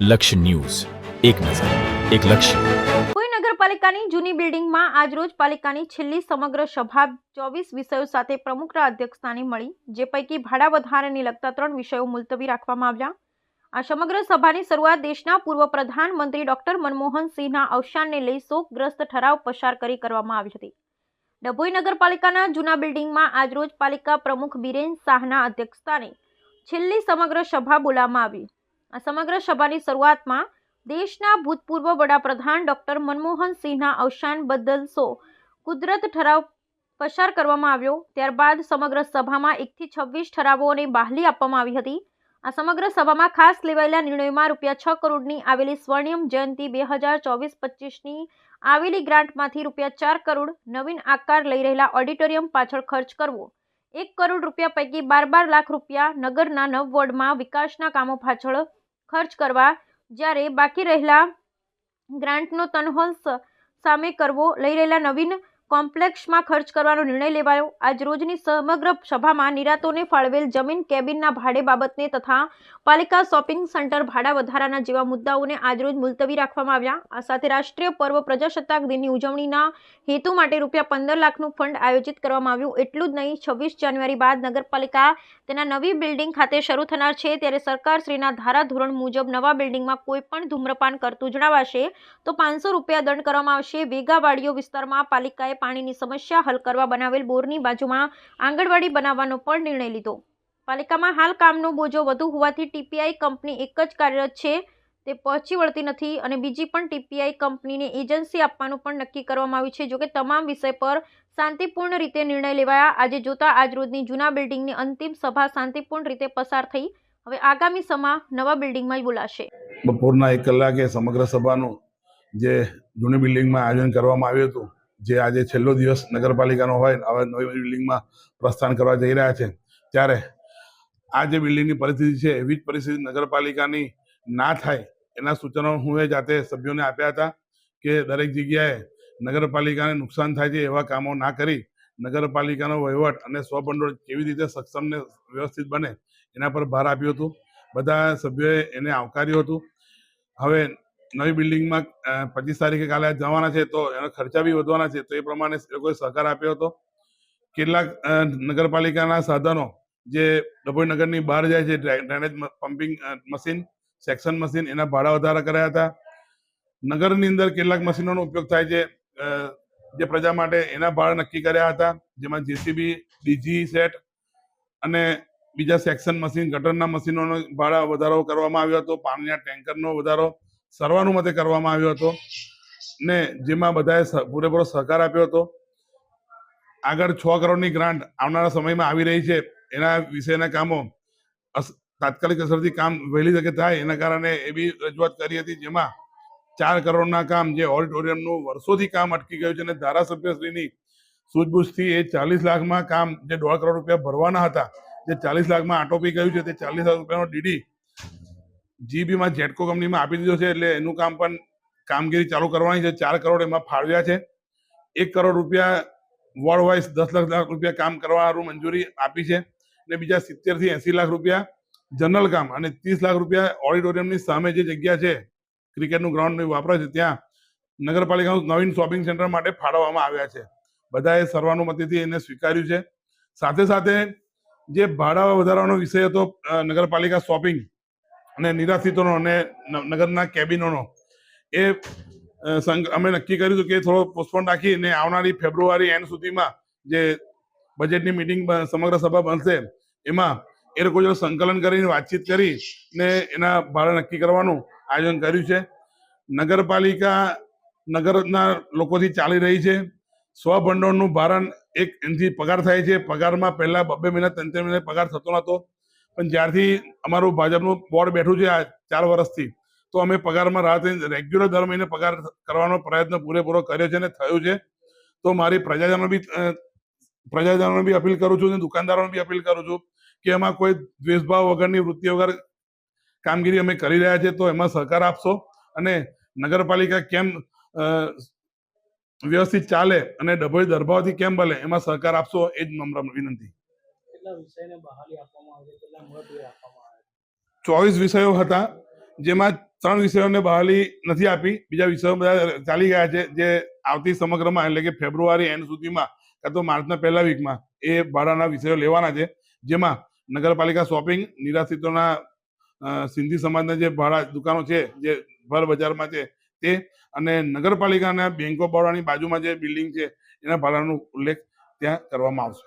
લક્ષ્ય ન્યૂઝ, એક નજર, એક લક્ષ્ય. ડભોઈ નગરપાલિકાની જૂની બિલ્ડિંગમાં આજરોજ પાલિકાની છેલ્લી સમગ્ર સભા 24 વિષયો સાથે પ્રમુખના અધ્યક્ષસ્થાને મળી, જે પૈકી ભાડા વધારાને લગતા 3 વિષયો મુલતવી રાખવામાં આવ્યા. આ સમગ્ર સભાની શરૂઆત દેશના પૂર્વ પ્રધાનમંત્રી ડોક્ટર મનમોહન સિંહના અવસાનને લઈ શોકગ્રસ્ત ઠરાવ પસાર કરી કરવામાં આવી હતી. ડભોઈ નગરપાલિકાના જૂના બિલ્ડિંગમાં આજરોજ પાલિકા પ્રમુખ બિરેન શાહના અધ્યક્ષસ્થાને છેલ્લી સમગ્ર સભા બોલાવવામાં આવી. આ સમગ્ર સભાની શરૂઆતમાં દેશના ભૂતપૂર્વ વડાપ્રધાન ડોક્ટર મનમોહન સિંહના અવસાન બદલ કુદરત ઠરાવ પસાર કરવામાં આવ્યો. ત્યારબાદ સમગ્ર સભામાં 1 થી 26 ઠરાવોને બહાલી આપવામાં આવી હતી. આ સમગ્ર સભામાં ખાસ લેવાયેલા નિર્ણયોમાં ₹6 કરોડની આવેલી સ્વર્ણિમ જયંતિ 2024-25ની આવેલી ગ્રાન્ટમાંથી ₹4 કરોડ નવીન આકાર લઈ રહેલા ઓડિટોરિયમ પાછળ ખર્ચ કરવો, ₹1 કરોડ પૈકી 12 લાખ રૂપિયા નગરના 9 વોર્ડમાં વિકાસના કામો પાછળ ખર્ચ કરવા, જ્યારે બાકી રહેલા ગ્રાન્ટનો તનહોલ સામે કરવો લઈ રહેલા નવીન કોમ્પ્લેક્સમાં ખર્ચ કરવાનો નિર્ણય લેવાયો. આજ રોજની સમગ્ર સભામાં નિરાતોને ફાળવેલ જમીન કેબિનના ભાડે બાબતને તથા પાલિકા શોપિંગ સેન્ટર ભાડા વધારાના જેવા મુદ્દાઓને આજરોજ મુલતવી રાખવામાં આવ્યા. આ સાથે રાષ્ટ્રીય પર્વ પ્રજાસત્તાક દિનની ઉજવણીના હેતુ માટે ₹15 લાખનું ફંડ આયોજિત કરવામાં આવ્યું. એટલું જ નહીં, 26 જાન્યુઆરી બાદ નગરપાલિકા તેના નવી બિલ્ડિંગ ખાતે શરૂ થનાર છે, ત્યારે સરકારશ્રીના ધારાધોરણ મુજબ નવા બિલ્ડિંગમાં કોઈ પણ ધૂમ્રપાન કરતું જણાવાશે તો ₹500 દંડ કરવામાં આવશે. વેગાવાડીઓ વિસ્તારમાં પાલિકાએ પાણીની સમસ્યા હલ કરવા બનાવેલ બોરની બાજુમાં આંગણવાડી બનાવવાનો પણ નિર્ણય લીધો. પાલિકામાં હાલ કામનો બોજો વધુ હોવાથી ટીપીઆઈ કંપની એક જ કાર્યરત છે, તે પહોંચી વળતી નથી અને બીજી પણ ટીપીઆઈ કંપનીને એજન્સી આપવાનું પણ નક્કી કરવામાં આવ્યું છે. જોકે તમામ વિષય પર શાંતિપૂર્ણ રીતે નિર્ણય લેવાયા. આજે જોતા આજરોજની જૂના બિલ્ડિંગની અંતિમ સભા શાંતિપૂર્ણ રીતે પસાર થઈ. હવે આગામી સભા નવા બિલ્ડિંગમાં બોલાશે. બપોરના 1 કલાકે સમગ્ર સભાનું જે જૂની બિલ્ડિંગમાં આયોજન કરવામાં આવ્યું હતું, જે આજે છેલ્લો દિવસ નગરપાલિકાનો હોય, હવે નવી બિલ્ડિંગમાં પ્રસ્થાન કરવા જઈ રહ્યા છે, ત્યારે આ જે બિલ્ડિંગની પરિસ્થિતિ છે એવી જ પરિસ્થિતિ નગરપાલિકાની ના થાય એના સૂચનો હું જાતે સભ્યોને આપ્યા હતા કે દરેક જગ્યાએ નગરપાલિકાને નુકસાન થાય છે એવા કામો ના કરી નગરપાલિકાનો વહીવટ અને સ્વભંડોળ કેવી રીતે સક્ષમ ને વ્યવસ્થિત બને એના પર ભાર આપ્યો હતો. બધા સભ્યોએ એને આવકાર્યું હતું. હવે નવી બિલ્ડિંગમાં 25 તારીખે કાલે જવાના છે, તો એનો ખર્ચા બી વધવાના છે, તો એ પ્રમાણે લોકોએ સહકાર આપ્યો હતો. કેટલાક નગરપાલિકાના સાધનો જે ડભોઈ નગરની બહાર જાય છે, drainage pumping machine, section machine, એના ભાડા વધારા કર્યા હતા. નગરની અંદર કેટલાક મશીનોનો ઉપયોગ થાય છે જે પ્રજા માટે, એના ભાડા નક્કી કર્યા હતા, જેમાં જેસીબી, ડીજી સેટ અને બીજા સેક્શન મશીન, ગટરના મશીનોનો ભાડા વધારો કરવામાં આવ્યો હતો. પાણીના ટેન્કરનો વધારો સર્વાનુમતે કરવામાં આવ્યો હતો ને જેમાં બધાએ પૂરેપૂરો સહકાર આપ્યો હતો. આગળ 6 કરોડની ગ્રાન્ટ આવનારા સમયમાં આવી રહી છે, એના વિશેના કામો તાત્કાલિક અસરથી કામ વહેલી તકે થાય એના કારણે એવી રજૂઆત કરી હતી, જેમાં 4 કરોડના કામ, જે ઓડિટોરિયમનું વર્ષોથી કામ અટકી ગયું છે અને ધારાસભ્યશ્રીની સૂઝબૂછથી એ 40 લાખમાં કામ, જે ₹1.5 કરોડ ભરવાના હતા, જે 40 લાખમાં આટોપી ગયું છે, તે 40 લાખ રૂપિયાનો ડીડી જીબીમાં જેટકો કંપનીમાં આપી દીધો છે. એટલે એનું કામ પણ કામગીરી ચાલુ કરવાની છે. 4 કરોડ એમાં ફાળવ્યા છે. ₹1 કરોડ વોર્ડ વાઇઝ 10 લાખ રૂપિયા કામ કરવાનું મંજૂરી આપી છે અને બીજા 70 થી 80 લાખ રૂપિયા જનરલ કામ અને 30 લાખ રૂપિયા ઓડિટોરિયમની સામે જે જગ્યા છે, ક્રિકેટનું ગ્રાઉન્ડ વાપરે છે, ત્યાં નગરપાલિકાનું નવીન શોપિંગ સેન્ટર માટે ફાળવવામાં આવ્યા છે. બધાએ સર્વાનુમતિથી એને સ્વીકાર્યું છે. સાથે સાથે જે ભાડા વધારવાનો વિષય હતો નગરપાલિકા શોપિંગ અને નિરાશ્રિતોનો અને નગરના કેબિનોનો, એ અમે નક્કી કર્યું હતું કે થોડો પોસ્ટપોન રાખીને આવનારી ફેબ્રુઆરી એન્ડ સુધીમાં જે બજેટની મિટિંગ સમગ્ર સભા બનશે એમાં એ લોકો જો સંકલન કરીને વાતચીત કરીને એના ભાડા નક્કી કરવાનું આયોજન કર્યું છે. નગરપાલિકા નગરના લોકોથી ચાલી રહી છે. સ્વભંડોળનું ભારણ એનાથી પગાર થાય છે. પગારમાં પહેલા 2 મહિના 3 મહિના પગાર થતો નહોતો, પણ જ્યારથી અમારું ભાજપનું બોર્ડ બેઠું છે આ 4 વર્ષથી, તો અમે પગારમાં રાહત રેગ્યુલર દર મહિને પગાર કરવાનો પ્રયત્ન પૂરેપૂરો કર્યો છે અને થયું છે. તો મારી પ્રજાજનોને બી અપીલ કરું છું અને દુકાનદારોને બી અપીલ કરું છું કે એમાં કોઈ દ્વેષભાવ વગરની વૃત્તિ વગર કામગીરી અમે કરી રહ્યા છીએ, તો એમાં સહકાર આપશો અને નગરપાલિકા કેમ વ્યવસ્થિત ચાલે અને ડભોઈ દરભાવથી કેમ બને એમાં સહકાર આપશો, એ જ નમ્ર વિનંતી. 24 વિષયો હતા. જેમાં 3 વિષયોને બહાલી નથી આપી, બીજા વિષયો બધા ચાલી ગયા છે, જે આવતી સમગ્રમાં એટલે કે ફેબ્રુઆરી એન્ડ સુધીમાં કાં તો માર્ચના પહેલા વીકમાં એ ભાડાના વિષયો લેવાના છે, જેમાં નગરપાલિકા શોપિંગ, નિરાશ્રિતોના સિંધી સમાજના જે ભાડા દુકાનો છે જે ભર બજારમાં છે તે, અને નગરપાલિકાના બેંક ઓફ બરોડાની બાજુમાં જે બિલ્ડિંગ છે એના ભાડાનો ઉલ્લેખ ત્યાં કરવામાં આવશે.